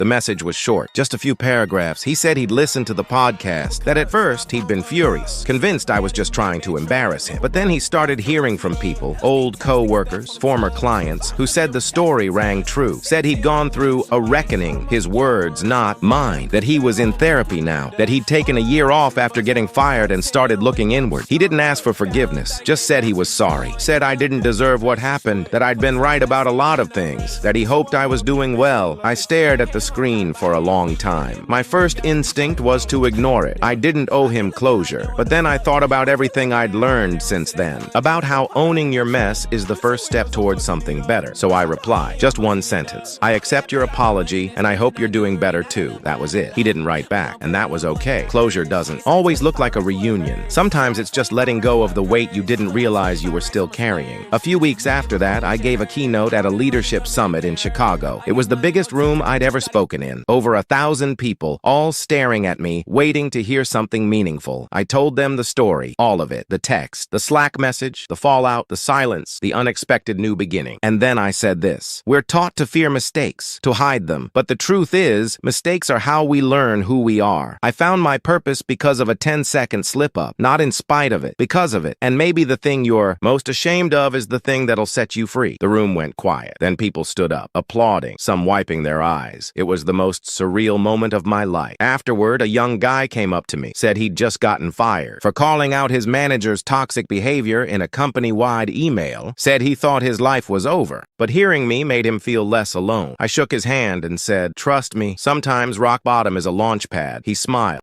The message was short, just a few paragraphs. He said he'd listened to the podcast, that at first he'd been furious, convinced I was just trying to embarrass him. But then he started hearing from people, old co-workers, former clients, who said the story rang true, said he'd gone through a reckoning, his words, not mine, that he was in therapy now, that he'd taken a year off after getting fired and started looking inward. He didn't ask for forgiveness, just said he was sorry, said I didn't deserve what happened, that I'd been right about a lot of things, that he hoped I was doing well. I stared at the screen for a long time. My first instinct was to ignore it. I didn't owe him closure, but then I thought about everything I'd learned since then, about how owning your mess is the first step towards something better. So I replied, just one sentence. I accept your apology, and I hope you're doing better too. That was it. He didn't write back, and that was okay. Closure doesn't always look like a reunion. Sometimes it's just letting go of the weight you didn't realize you were still carrying. A few weeks after that, I gave a keynote at a leadership summit in Chicago. It was the biggest room I'd ever spoken in. Over 1,000 people, all staring at me, waiting to hear something meaningful. I told them the story, all of it, the text, the Slack message, the fallout, the silence, the unexpected new beginning. And then I said this: we're taught to fear mistakes, to hide them. But the truth is, mistakes are how we learn who we are. I found my purpose because of a 10-second slip-up, not in spite of it, because of it. And maybe the thing you're most ashamed of is the thing that'll set you free. The room went quiet. Then people stood up, applauding, some wiping their eyes. It was the most surreal moment of my life. Afterward, a young guy came up to me, said he'd just gotten fired for calling out his manager's toxic behavior in a company-wide email, said he thought his life was over. But hearing me made him feel less alone. I shook his hand and said, "Trust me, sometimes rock bottom is a launch pad." He smiled.